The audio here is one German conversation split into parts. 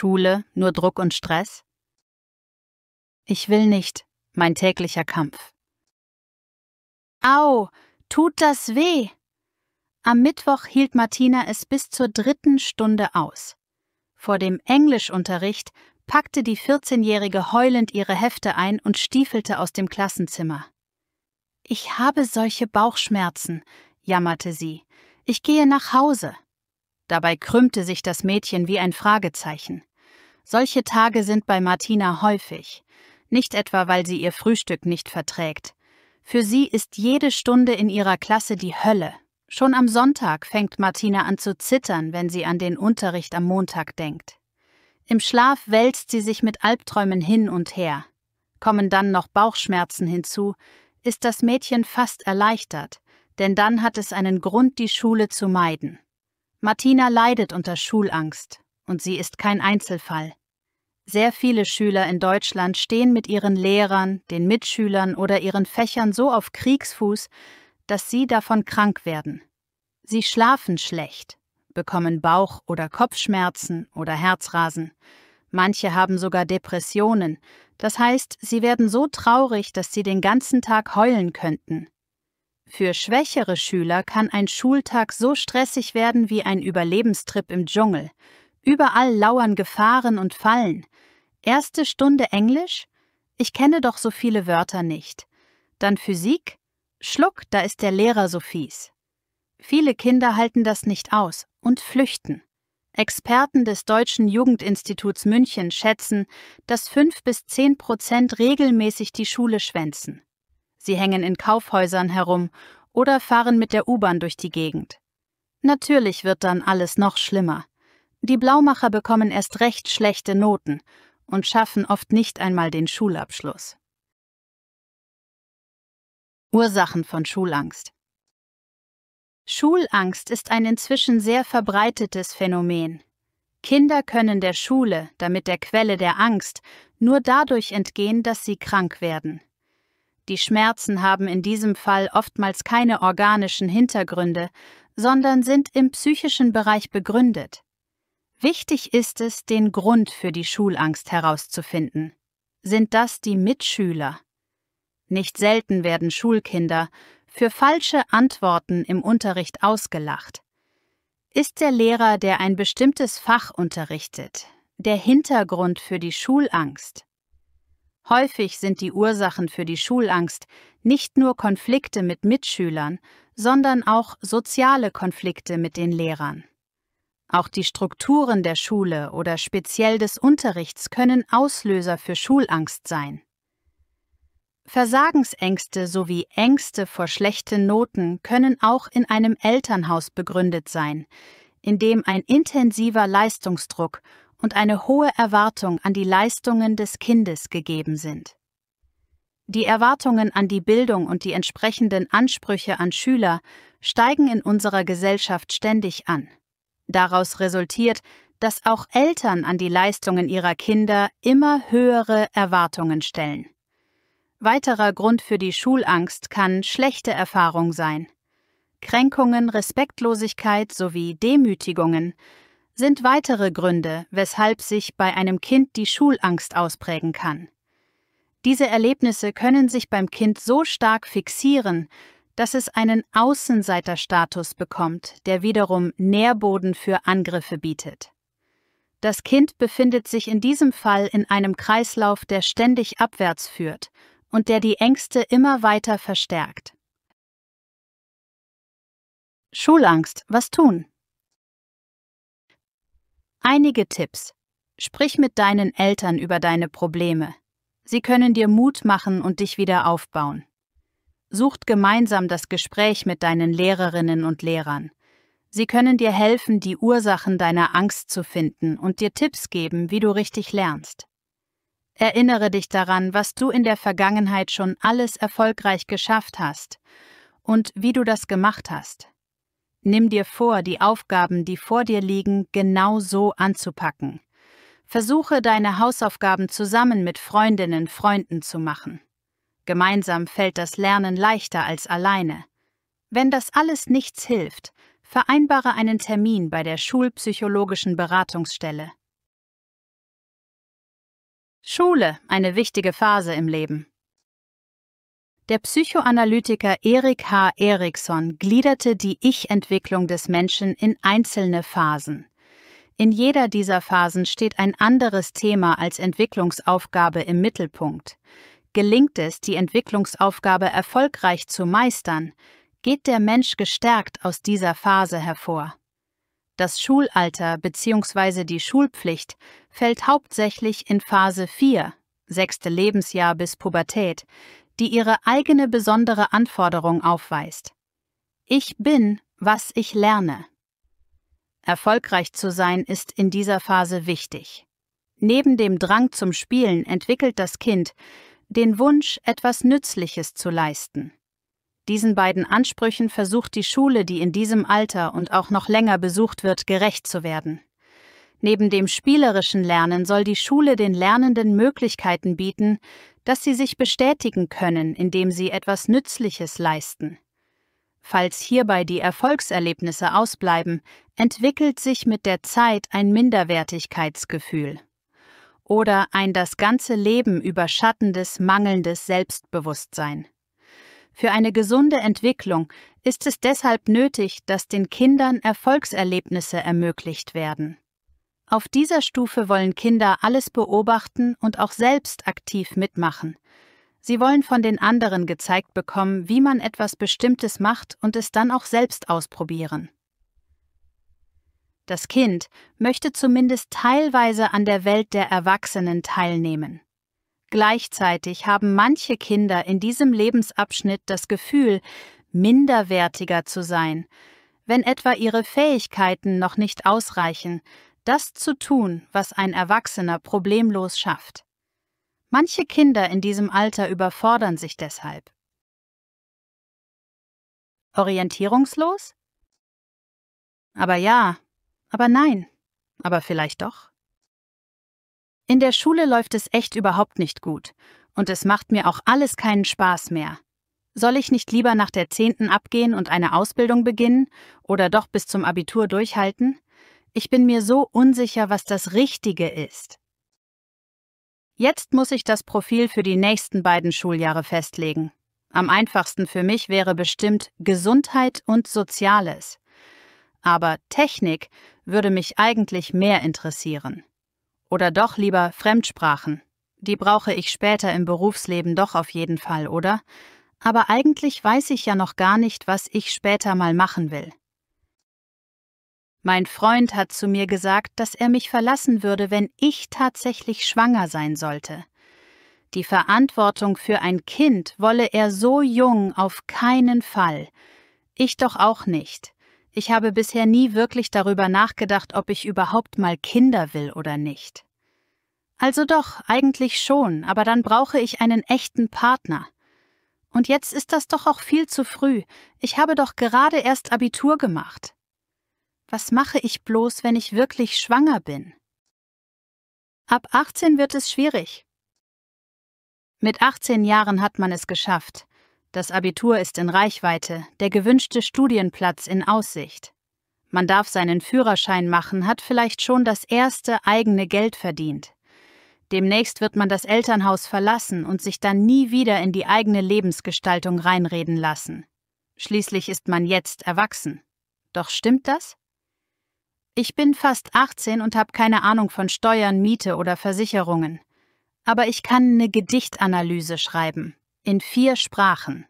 Schule nur Druck und Stress? Ich will nicht, mein täglicher Kampf. Au, tut das weh! Am Mittwoch hielt Martina es bis zur 3. Stunde aus. Vor dem Englischunterricht packte die 14-Jährige heulend ihre Hefte ein und stiefelte aus dem Klassenzimmer. »Ich habe solche Bauchschmerzen«, jammerte sie. »Ich gehe nach Hause.« Dabei krümmte sich das Mädchen wie ein Fragezeichen. Solche Tage sind bei Martina häufig. Nicht etwa, weil sie ihr Frühstück nicht verträgt. Für sie ist jede Stunde in ihrer Klasse die Hölle. Schon am Sonntag fängt Martina an zu zittern, wenn sie an den Unterricht am Montag denkt. Im Schlaf wälzt sie sich mit Albträumen hin und her. Kommen dann noch Bauchschmerzen hinzu, ist das Mädchen fast erleichtert, denn dann hat es einen Grund, die Schule zu meiden. Martina leidet unter Schulangst, und sie ist kein Einzelfall. Sehr viele Schüler in Deutschland stehen mit ihren Lehrern, den Mitschülern oder ihren Fächern so auf Kriegsfuß, dass sie davon krank werden. Sie schlafen schlecht, bekommen Bauch- oder Kopfschmerzen oder Herzrasen. Manche haben sogar Depressionen, das heißt, sie werden so traurig, dass sie den ganzen Tag heulen könnten. Für schwächere Schüler kann ein Schultag so stressig werden wie ein Überlebenstrip im Dschungel. Überall lauern Gefahren und Fallen. Erste Stunde Englisch? Ich kenne doch so viele Wörter nicht. Dann Physik? Schluck, da ist der Lehrer so fies. Viele Kinder halten das nicht aus und flüchten. Experten des Deutschen Jugendinstituts München schätzen, dass 5–10% regelmäßig die Schule schwänzen. Sie hängen in Kaufhäusern herum oder fahren mit der U-Bahn durch die Gegend. Natürlich wird dann alles noch schlimmer. Die Blaumacher bekommen erst recht schlechte Noten und schaffen oft nicht einmal den Schulabschluss. Ursachen von Schulangst. Schulangst ist ein inzwischen sehr verbreitetes Phänomen. Kinder können der Schule, damit der Quelle der Angst, nur dadurch entgehen, dass sie krank werden. Die Schmerzen haben in diesem Fall oftmals keine organischen Hintergründe, sondern sind im psychischen Bereich begründet. Wichtig ist es, den Grund für die Schulangst herauszufinden. Sind das die Mitschüler? Nicht selten werden Schulkinder für falsche Antworten im Unterricht ausgelacht. Ist der Lehrer, der ein bestimmtes Fach unterrichtet, der Hintergrund für die Schulangst? Häufig sind die Ursachen für die Schulangst nicht nur Konflikte mit Mitschülern, sondern auch soziale Konflikte mit den Lehrern. Auch die Strukturen der Schule oder speziell des Unterrichts können Auslöser für Schulangst sein. Versagensängste sowie Ängste vor schlechten Noten können auch in einem Elternhaus begründet sein, in dem ein intensiver Leistungsdruck und eine hohe Erwartung an die Leistungen des Kindes gegeben sind. Die Erwartungen an die Bildung und die entsprechenden Ansprüche an Schüler steigen in unserer Gesellschaft ständig an. Daraus resultiert, dass auch Eltern an die Leistungen ihrer Kinder immer höhere Erwartungen stellen. Weiterer Grund für die Schulangst kann schlechte Erfahrung sein. Kränkungen, Respektlosigkeit sowie Demütigungen sind weitere Gründe, weshalb sich bei einem Kind die Schulangst ausprägen kann. Diese Erlebnisse können sich beim Kind so stark fixieren, dass es einen Außenseiterstatus bekommt, der wiederum Nährboden für Angriffe bietet. Das Kind befindet sich in diesem Fall in einem Kreislauf, der ständig abwärts führt und der die Ängste immer weiter verstärkt. Schulangst, was tun? Einige Tipps. Sprich mit deinen Eltern über deine Probleme. Sie können dir Mut machen und dich wieder aufbauen. Sucht gemeinsam das Gespräch mit deinen Lehrerinnen und Lehrern. Sie können dir helfen, die Ursachen deiner Angst zu finden und dir Tipps geben, wie du richtig lernst. Erinnere dich daran, was du in der Vergangenheit schon alles erfolgreich geschafft hast und wie du das gemacht hast. Nimm dir vor, die Aufgaben, die vor dir liegen, genau so anzupacken. Versuche, deine Hausaufgaben zusammen mit Freundinnen, Freunden zu machen. Gemeinsam fällt das Lernen leichter als alleine. Wenn das alles nichts hilft, vereinbare einen Termin bei der schulpsychologischen Beratungsstelle. Schule, eine wichtige Phase im Leben. Der Psychoanalytiker Erik H. Erikson gliederte die Ich-Entwicklung des Menschen in einzelne Phasen. In jeder dieser Phasen steht ein anderes Thema als Entwicklungsaufgabe im Mittelpunkt. Gelingt es, die Entwicklungsaufgabe erfolgreich zu meistern, geht der Mensch gestärkt aus dieser Phase hervor. Das Schulalter bzw. die Schulpflicht fällt hauptsächlich in Phase 4, 6. Lebensjahr bis Pubertät, die ihre eigene besondere Anforderung aufweist. Ich bin, was ich lerne. Erfolgreich zu sein ist in dieser Phase wichtig. Neben dem Drang zum Spielen entwickelt das Kind den Wunsch, etwas Nützliches zu leisten. Diesen beiden Ansprüchen versucht die Schule, die in diesem Alter und auch noch länger besucht wird, gerecht zu werden. Neben dem spielerischen Lernen soll die Schule den Lernenden Möglichkeiten bieten, dass sie sich bestätigen können, indem sie etwas Nützliches leisten. Falls hierbei die Erfolgserlebnisse ausbleiben, entwickelt sich mit der Zeit ein Minderwertigkeitsgefühl oder ein das ganze Leben überschattendes, mangelndes Selbstbewusstsein. Für eine gesunde Entwicklung ist es deshalb nötig, dass den Kindern Erfolgserlebnisse ermöglicht werden. Auf dieser Stufe wollen Kinder alles beobachten und auch selbst aktiv mitmachen. Sie wollen von den anderen gezeigt bekommen, wie man etwas Bestimmtes macht und es dann auch selbst ausprobieren. Das Kind möchte zumindest teilweise an der Welt der Erwachsenen teilnehmen. Gleichzeitig haben manche Kinder in diesem Lebensabschnitt das Gefühl, minderwertiger zu sein, wenn etwa ihre Fähigkeiten noch nicht ausreichen, das zu tun, was ein Erwachsener problemlos schafft. Manche Kinder in diesem Alter überfordern sich deshalb. Orientierungslos? Aber ja, aber nein, aber vielleicht doch. In der Schule läuft es echt überhaupt nicht gut und es macht mir auch alles keinen Spaß mehr. Soll ich nicht lieber nach der 10. abgehen und eine Ausbildung beginnen oder doch bis zum Abitur durchhalten? Ich bin mir so unsicher, was das Richtige ist. Jetzt muss ich das Profil für die nächsten beiden Schuljahre festlegen. Am einfachsten für mich wäre bestimmt Gesundheit und Soziales. Aber Technik würde mich eigentlich mehr interessieren. Oder doch lieber Fremdsprachen. Die brauche ich später im Berufsleben doch auf jeden Fall, oder? Aber eigentlich weiß ich ja noch gar nicht, was ich später mal machen will. Mein Freund hat zu mir gesagt, dass er mich verlassen würde, wenn ich tatsächlich schwanger sein sollte. Die Verantwortung für ein Kind wolle er so jung auf keinen Fall. Ich doch auch nicht. Ich habe bisher nie wirklich darüber nachgedacht, ob ich überhaupt mal Kinder will oder nicht. Also doch, eigentlich schon, aber dann brauche ich einen echten Partner. Und jetzt ist das doch auch viel zu früh. Ich habe doch gerade erst Abitur gemacht. Was mache ich bloß, wenn ich wirklich schwanger bin? Ab 18 wird es schwierig. Mit 18 Jahren hat man es geschafft. Das Abitur ist in Reichweite, der gewünschte Studienplatz in Aussicht. Man darf seinen Führerschein machen, hat vielleicht schon das erste eigene Geld verdient. Demnächst wird man das Elternhaus verlassen und sich dann nie wieder in die eigene Lebensgestaltung reinreden lassen. Schließlich ist man jetzt erwachsen. Doch stimmt das? Ich bin fast 18 und habe keine Ahnung von Steuern, Miete oder Versicherungen. Aber ich kann eine Gedichtanalyse schreiben. In 4 Sprachen,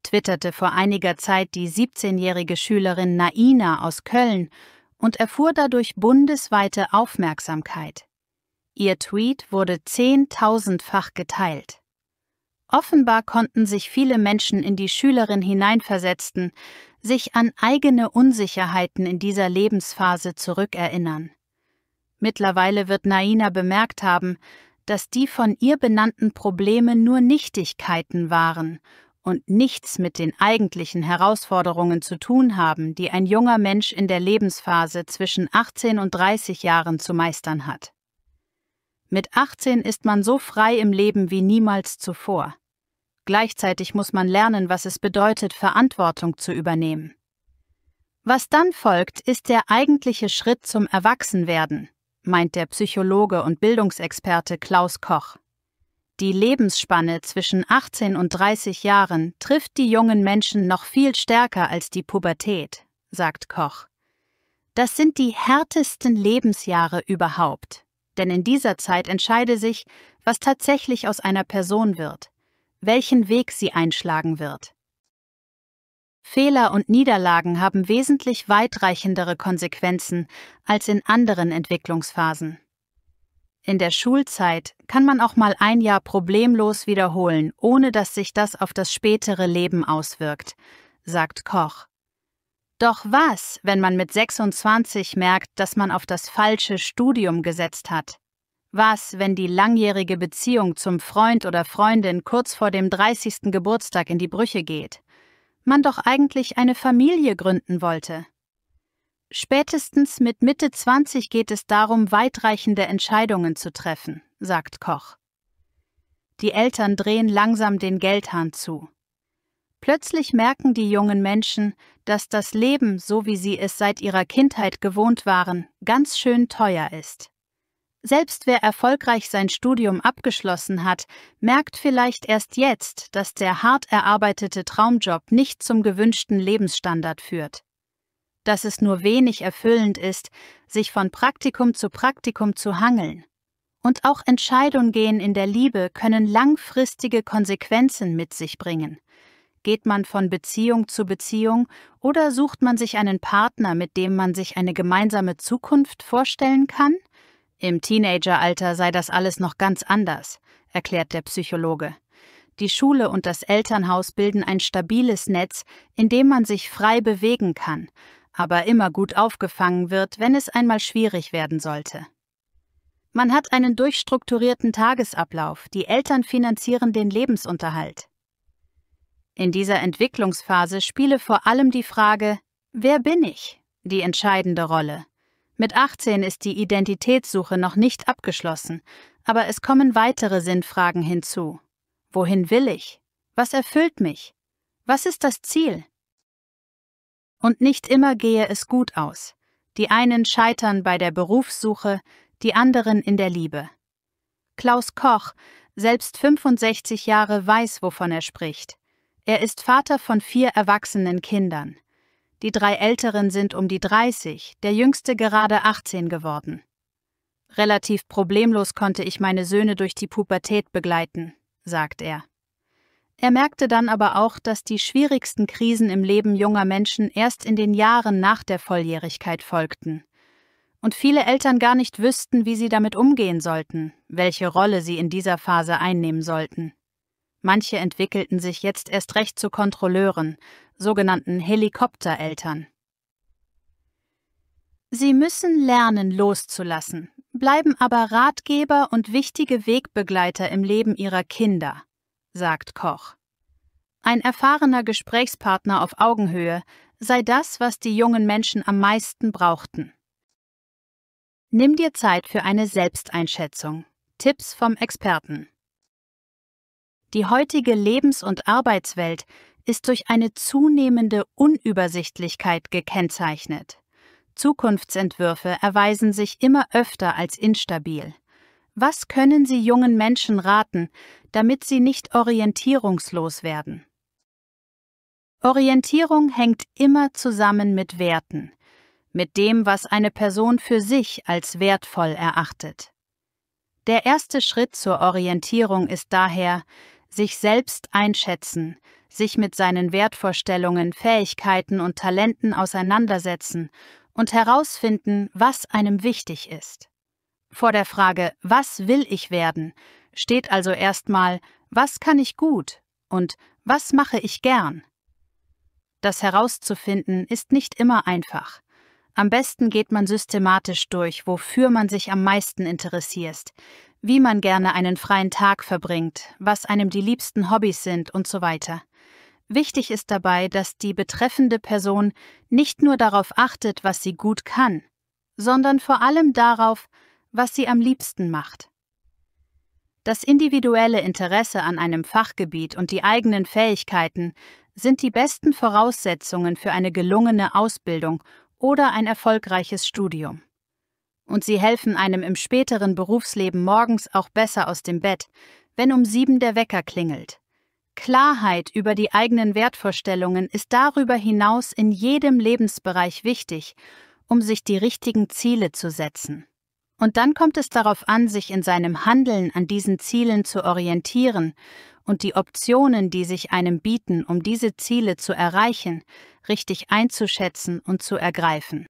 twitterte vor einiger Zeit die 17-jährige Schülerin Naina aus Köln und erfuhr dadurch bundesweite Aufmerksamkeit. Ihr Tweet wurde 10.000-fach geteilt. Offenbar konnten sich viele Menschen in die Schülerin hineinversetzten, sich an eigene Unsicherheiten in dieser Lebensphase zurückerinnern. Mittlerweile wird Naina bemerkt haben, dass die von ihr benannten Probleme nur Nichtigkeiten waren und nichts mit den eigentlichen Herausforderungen zu tun haben, die ein junger Mensch in der Lebensphase zwischen 18 und 30 Jahren zu meistern hat. Mit 18 ist man so frei im Leben wie niemals zuvor. Gleichzeitig muss man lernen, was es bedeutet, Verantwortung zu übernehmen. Was dann folgt, ist der eigentliche Schritt zum Erwachsenwerden, meint der Psychologe und Bildungsexperte Klaus Koch. Die Lebensspanne zwischen 18 und 30 Jahren trifft die jungen Menschen noch viel stärker als die Pubertät, sagt Koch. Das sind die härtesten Lebensjahre überhaupt, denn in dieser Zeit entscheide sich, was tatsächlich aus einer Person wird, welchen Weg sie einschlagen wird. Fehler und Niederlagen haben wesentlich weitreichendere Konsequenzen als in anderen Entwicklungsphasen. In der Schulzeit kann man auch mal ein Jahr problemlos wiederholen, ohne dass sich das auf das spätere Leben auswirkt, sagt Koch. Doch was, wenn man mit 26 merkt, dass man auf das falsche Studium gesetzt hat? Was, wenn die langjährige Beziehung zum Freund oder Freundin kurz vor dem 30. Geburtstag in die Brüche geht? Man doch eigentlich eine Familie gründen wollte. Spätestens mit Mitte 20 geht es darum, weitreichende Entscheidungen zu treffen, sagt Koch. Die Eltern drehen langsam den Geldhahn zu. Plötzlich merken die jungen Menschen, dass das Leben, so wie sie es seit ihrer Kindheit gewohnt waren, ganz schön teuer ist. Selbst wer erfolgreich sein Studium abgeschlossen hat, merkt vielleicht erst jetzt, dass der hart erarbeitete Traumjob nicht zum gewünschten Lebensstandard führt. Dass es nur wenig erfüllend ist, sich von Praktikum zu Praktikum zu hangeln. Und auch Entscheidungen in der Liebe können langfristige Konsequenzen mit sich bringen. Geht man von Beziehung zu Beziehung oder sucht man sich einen Partner, mit dem man sich eine gemeinsame Zukunft vorstellen kann? Im Teenageralter sei das alles noch ganz anders, erklärt der Psychologe. Die Schule und das Elternhaus bilden ein stabiles Netz, in dem man sich frei bewegen kann, aber immer gut aufgefangen wird, wenn es einmal schwierig werden sollte. Man hat einen durchstrukturierten Tagesablauf, die Eltern finanzieren den Lebensunterhalt. In dieser Entwicklungsphase spiele vor allem die Frage, wer bin ich, die entscheidende Rolle. Mit 18 ist die Identitätssuche noch nicht abgeschlossen, aber es kommen weitere Sinnfragen hinzu. Wohin will ich? Was erfüllt mich? Was ist das Ziel? Und nicht immer gehe es gut aus. Die einen scheitern bei der Berufssuche, die anderen in der Liebe. Klaus Koch, selbst 65 Jahre, weiß, wovon er spricht. Er ist Vater von 4 erwachsenen Kindern. Die 3 Älteren sind um die 30, der Jüngste gerade 18 geworden. Relativ problemlos konnte ich meine Söhne durch die Pubertät begleiten, sagt er. Er merkte dann aber auch, dass die schwierigsten Krisen im Leben junger Menschen erst in den Jahren nach der Volljährigkeit folgten. Und viele Eltern gar nicht wüssten, wie sie damit umgehen sollten, welche Rolle sie in dieser Phase einnehmen sollten. Manche entwickelten sich jetzt erst recht zu Kontrolleuren, sogenannten Helikoptereltern. Sie müssen lernen, loszulassen, bleiben aber Ratgeber und wichtige Wegbegleiter im Leben ihrer Kinder, sagt Koch. Ein erfahrener Gesprächspartner auf Augenhöhe sei das, was die jungen Menschen am meisten brauchten. Nimm dir Zeit für eine Selbsteinschätzung. Tipps vom Experten. Die heutige Lebens- und Arbeitswelt ist durch eine zunehmende Unübersichtlichkeit gekennzeichnet. Zukunftsentwürfe erweisen sich immer öfter als instabil. Was können Sie jungen Menschen raten, damit sie nicht orientierungslos werden? Orientierung hängt immer zusammen mit Werten, mit dem, was eine Person für sich als wertvoll erachtet. Der erste Schritt zur Orientierung ist daher, sich selbst einschätzen, sich mit seinen Wertvorstellungen, Fähigkeiten und Talenten auseinandersetzen und herausfinden, was einem wichtig ist. Vor der Frage, was will ich werden, steht also erstmal, was kann ich gut und was mache ich gern? Das herauszufinden ist nicht immer einfach. Am besten geht man systematisch durch, wofür man sich am meisten interessiert, wie man gerne einen freien Tag verbringt, was einem die liebsten Hobbys sind und so weiter. Wichtig ist dabei, dass die betreffende Person nicht nur darauf achtet, was sie gut kann, sondern vor allem darauf, was sie am liebsten macht. Das individuelle Interesse an einem Fachgebiet und die eigenen Fähigkeiten sind die besten Voraussetzungen für eine gelungene Ausbildung oder ein erfolgreiches Studium. Und sie helfen einem im späteren Berufsleben morgens auch besser aus dem Bett, wenn um 7 der Wecker klingelt. Klarheit über die eigenen Wertvorstellungen ist darüber hinaus in jedem Lebensbereich wichtig, um sich die richtigen Ziele zu setzen. Und dann kommt es darauf an, sich in seinem Handeln an diesen Zielen zu orientieren und die Optionen, die sich einem bieten, um diese Ziele zu erreichen, richtig einzuschätzen und zu ergreifen.